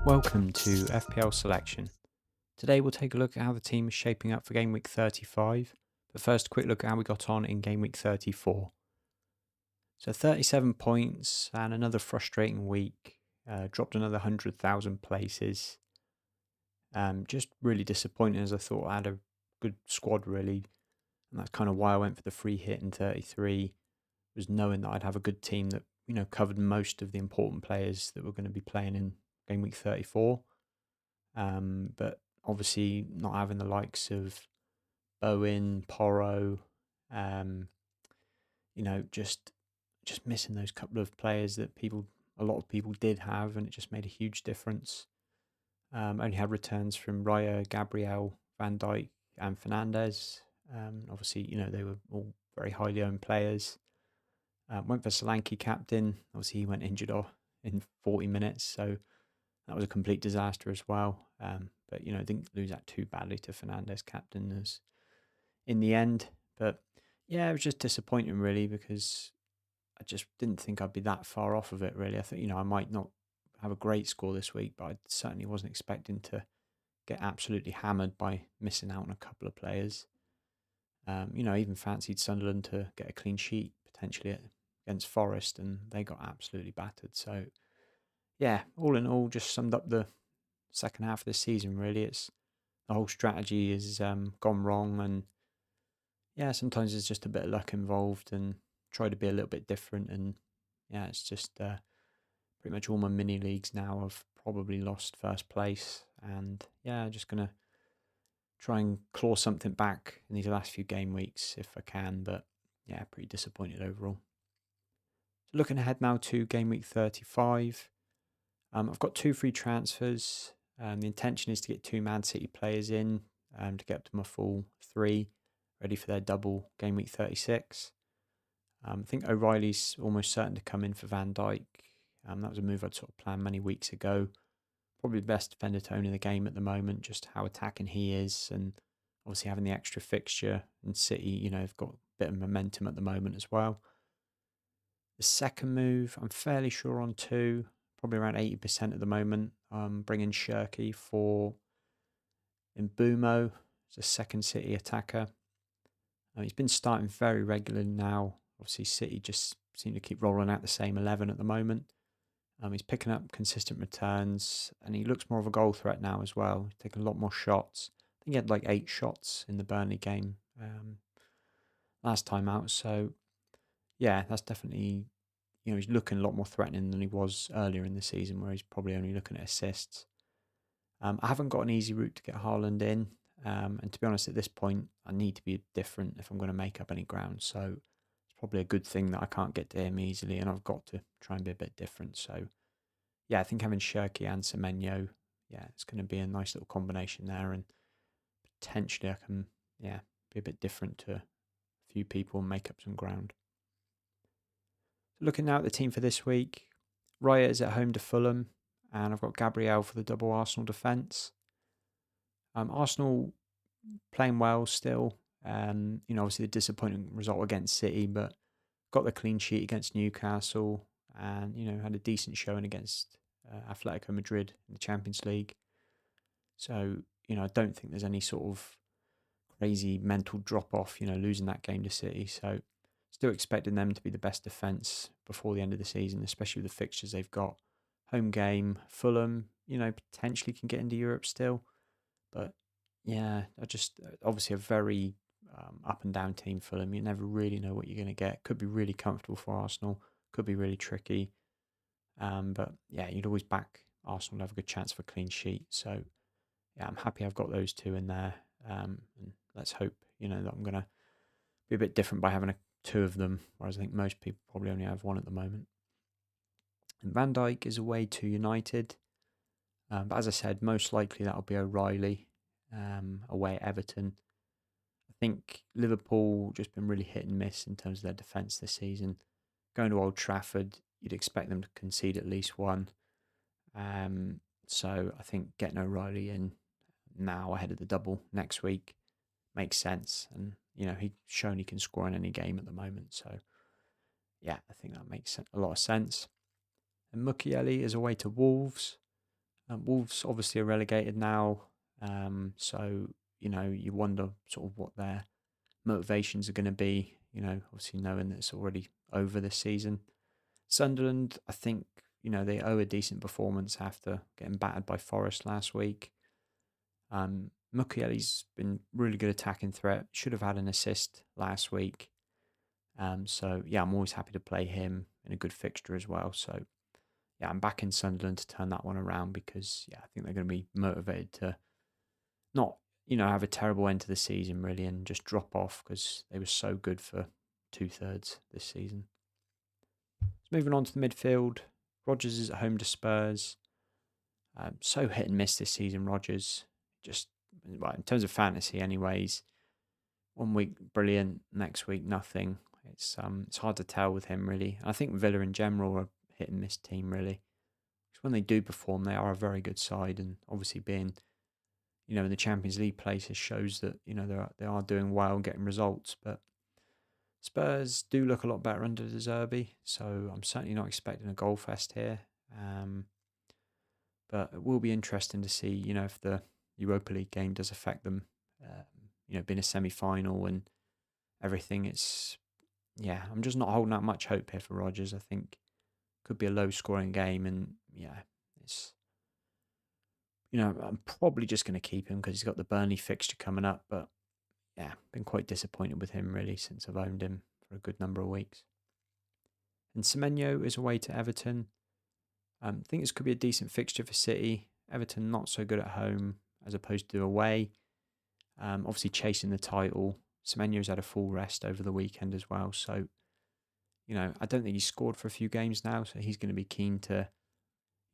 Welcome to FPL Selection. Today we'll take a look at how the team is shaping up for game week 35, but first a quick look at how we got on in game week 34. So 37 points and another frustrating week, dropped another 100,000 places. Just really disappointing as I thought I had a good squad really, and that's kind of why I went for the free hit in 33, was knowing that I'd have a good team that covered most of the important players that were going to be playing in game week 34. But obviously not having the likes of Bowen, Porro, just missing those couple of players that a lot of people did have, and it just made a huge difference. Only had returns from Raya, Gabriel, Van Dijk, and Fernandez. Obviously, they were all very highly owned players. Went for Solanke captain. Obviously, he went injured off in 40 minutes, so that was a complete disaster as well. But didn't lose that too badly to Fernandez captain as in the end. But yeah, it was just disappointing really, because I just didn't think I'd be that far off of it really. I thought I might not have a great score this week, but I certainly wasn't expecting to get absolutely hammered by missing out on a couple of players. Even fancied Sunderland to get a clean sheet potentially against Forest, and they got absolutely battered. So yeah, all in all, just summed up the second half of the season really. It's the whole strategy has gone wrong, and yeah, sometimes there's just a bit of luck involved, and try to be a little bit different. And yeah, it's just pretty much all my mini leagues now have probably lost first place, and yeah, just gonna try and claw something back in these last few game weeks if I can. But yeah, pretty disappointed overall. So looking ahead now to game week 35. I've got 2 free transfers. The intention is to get 2 Man City players in to get up to my full 3, ready for their double game week 36. I think O'Reilly's almost certain to come in for Van Dijk. That was a move I'd sort of planned many weeks ago. Probably the best defender to own in the game at the moment, just how attacking he is, and obviously having the extra fixture. And City, have got a bit of momentum at the moment as well. The second move, I'm fairly sure on 2, probably around 80% at the moment. Bringing Cherki for Mbumo as a second City attacker. He's been starting very regularly now. Obviously, City just seem to keep rolling out the same 11 at the moment. He's picking up consistent returns, and he looks more of a goal threat now as well. He's taking a lot more shots. I think he had like 8 shots in the Burnley game last time out. So yeah, that's definitely, he's looking a lot more threatening than he was earlier in the season, where he's probably only looking at assists. I haven't got an easy route to get Haaland in. And to be honest, at this point, I need to be different if I'm going to make up any ground. So it's probably a good thing that I can't get to him easily, and I've got to try and be a bit different. So yeah, I think having Cherki and Semenyo, yeah, it's going to be a nice little combination there, and potentially I can, yeah, be a bit different to a few people and make up some ground. Looking now at the team for this week, Raya is at home to Fulham, and I've got Gabriel for the double Arsenal defence. Arsenal playing well still. Obviously the disappointing result against City, but got the clean sheet against Newcastle, and had a decent showing against Atletico Madrid in the Champions League. So I don't think there's any sort of crazy mental drop off. Losing that game to City. So still expecting them to be the best defence before the end of the season, especially with the fixtures they've got. Home game, Fulham, potentially can get into Europe still. But yeah, I just obviously a very up and down team, Fulham. You never really know what you're going to get. Could be really comfortable for Arsenal. Could be really tricky. But yeah, you'd always back Arsenal to have a good chance for a clean sheet. So yeah, I'm happy I've got those 2 in there. And let's hope, that I'm going to be a bit different by having 2 of them, whereas I think most people probably only have 1 at the moment. And Van Dijk is away to United. But as I said, most likely that'll be O'Reilly away at Everton. I think Liverpool just been really hit and miss in terms of their defence this season. Going to Old Trafford, you'd expect them to concede at least 1. So I think getting O'Reilly in now ahead of the double next week makes sense. And, he's shown he can score in any game at the moment. So yeah, I think that makes a lot of sense. And Mukiele is away to Wolves. Wolves obviously are relegated now, so you wonder sort of what their motivations are going to be. Obviously knowing that it's already over this season. Sunderland, I think they owe a decent performance after getting battered by Forest last week. Mukiele's been really good attacking threat. Should have had an assist last week. So yeah, I'm always happy to play him in a good fixture as well. So yeah, I'm back in Sunderland to turn that one around because yeah, I think they're going to be motivated to not have a terrible end to the season really and just drop off because they were so good for 2/3 this season. So moving on to the midfield, Rodgers is at home to Spurs. So hit and miss this season, Rodgers. Just well, in terms of fantasy, anyways. 1 week brilliant, next week nothing. It's hard to tell with him really. I think Villa in general are a hit and miss team really. Because when they do perform, they are a very good side, and obviously being in the Champions League places shows that they are doing well and getting results. But Spurs do look a lot better under De Zerbi, so I'm certainly not expecting a goal fest here. But it will be interesting to see if the Europa League game does affect them. Being a semi-final and everything, I'm just not holding out much hope here for Rodgers. I think it could be a low-scoring game, and it's I'm probably just going to keep him because he's got the Burnley fixture coming up. But yeah, been quite disappointed with him really since I've owned him for a good number of weeks. And Semenyo is away to Everton. I think this could be a decent fixture for City. Everton not so good at home as opposed to away. Obviously chasing the title. Semenyo's had a full rest over the weekend as well. So, I don't think he's scored for a few games now. So he's going to be keen to,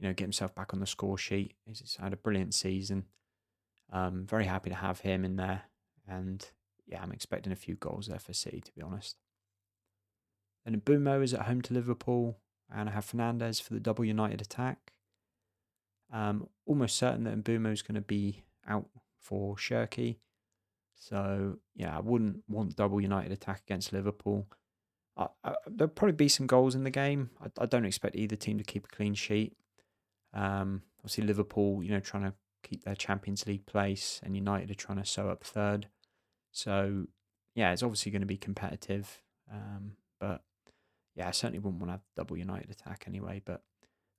get himself back on the score sheet. He's had a brilliant season. Very happy to have him in there. And yeah, I'm expecting a few goals there for City, to be honest. And Mbumo is at home to Liverpool. And I have Fernandes for the double United attack. Almost certain that Mbumo is going to be out for Cherki. So, yeah, I wouldn't want double United attack against Liverpool. There'll probably be some goals in the game. I don't expect either team to keep a clean sheet. Obviously, Liverpool, trying to keep their Champions League place, and United are trying to sew up third. So, yeah, it's obviously going to be competitive. But, yeah, I certainly wouldn't want to have double United attack anyway. But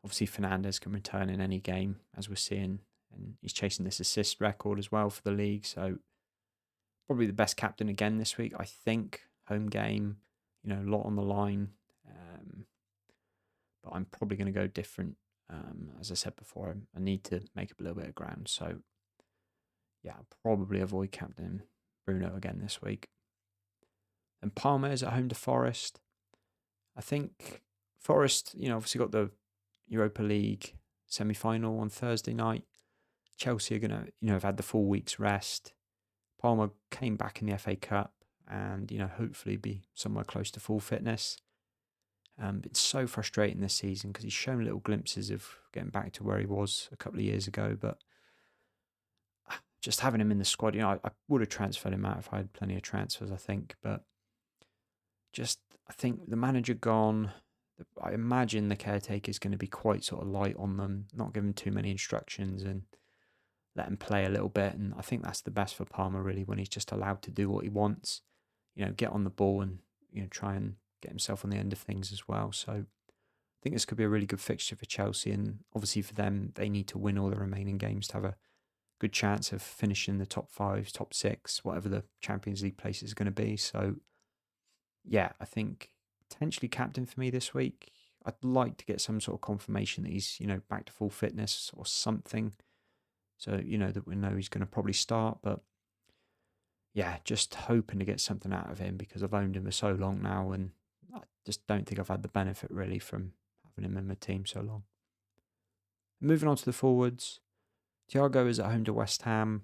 obviously, Fernandes can return in any game, as we're seeing. And he's chasing this assist record as well for the league. So, probably the best captain again this week, I think. Home game, a lot on the line. But I'm probably going to go different. As I said before, I need to make up a little bit of ground. So, yeah, I'll probably avoid captain Bruno again this week. And Palmer is at home to Forest. I think Forest, obviously got the Europa League semi-final on Thursday night. Chelsea are going to, have had the full week's rest. Palmer came back in the FA Cup and, hopefully be somewhere close to full fitness. It's so frustrating this season because he's shown little glimpses of getting back to where he was a couple of years ago. But just having him in the squad, I would have transferred him out if I had plenty of transfers, I think. But I think the manager gone. I imagine the caretaker is going to be quite sort of light on them, not giving too many instructions and let him play a little bit. And I think that's the best for Palmer, really, when he's just allowed to do what he wants, get on the ball and, try and get himself on the end of things as well. So I think this could be a really good fixture for Chelsea. And obviously for them, they need to win all the remaining games to have a good chance of finishing the top 5, top 6, whatever the Champions League place is going to be. So, yeah, I think potentially captain for me this week. I'd like to get some sort of confirmation that he's, back to full fitness or something. So, that we know he's going to probably start. But, yeah, just hoping to get something out of him because I've owned him for so long now. And I just don't think I've had the benefit really from having him in my team so long. Moving on to the forwards. Thiago is at home to West Ham.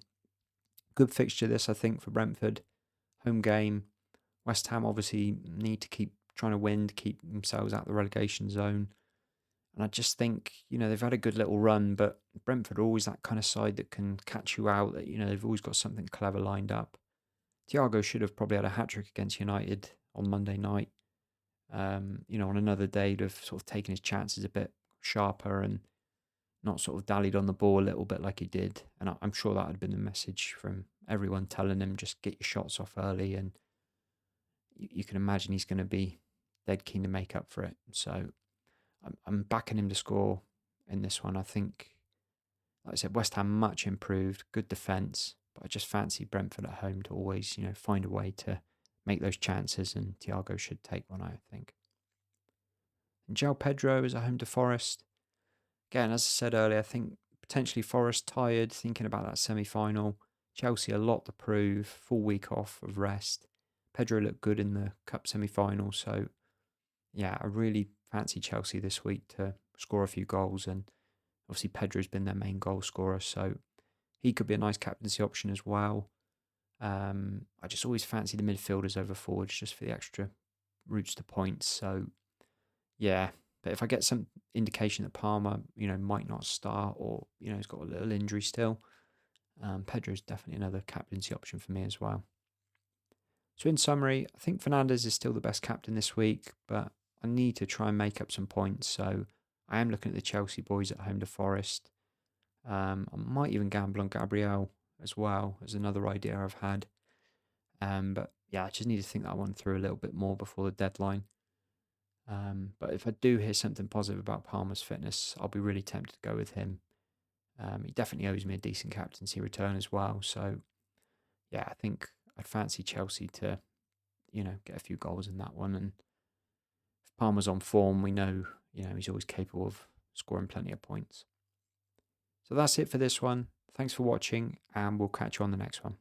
Good fixture this, I think, for Brentford. Home game. West Ham obviously need to keep trying to win to keep themselves out of the relegation zone. And I just think, they've had a good little run, but Brentford are always that kind of side that can catch you out, that, they've always got something clever lined up. Thiago should have probably had a hat-trick against United on Monday night. On another day, he'd have sort of taken his chances a bit sharper and not sort of dallied on the ball a little bit like he did. And I'm sure that had been the message from everyone telling him just get your shots off early. And you can imagine he's going to be dead keen to make up for it. So I'm backing him to score in this one. I think, like I said, West Ham much improved, good defence, but I just fancy Brentford at home to always, find a way to make those chances, and Thiago should take one, I think. And João Pedro is at home to Forest. Again, as I said earlier, I think potentially Forest tired, thinking about that semi-final. Chelsea a lot to prove, full week off of rest. Pedro looked good in the cup semi-final, so yeah, I really fancy Chelsea this week to score a few goals, and obviously Pedro's been their main goal scorer, so he could be a nice captaincy option as well. I just always fancy the midfielders over forwards just for the extra routes to points. So yeah, but if I get some indication that Palmer, might not start, or he's got a little injury still, Pedro's definitely another captaincy option for me as well. So in summary, I think Fernandes is still the best captain this week, but I need to try and make up some points. So I am looking at the Chelsea boys at home to Forest. I might even gamble on Gabriel as well as another idea I've had. But yeah, I just need to think that one through a little bit more before the deadline. But if I do hear something positive about Palmer's fitness, I'll be really tempted to go with him. He definitely owes me a decent captaincy return as well. So yeah, I think I'd fancy Chelsea to, get a few goals in that one. And if Palmer's on form, we know, he's always capable of scoring plenty of points. So that's it for this one. Thanks for watching, and we'll catch you on the next one.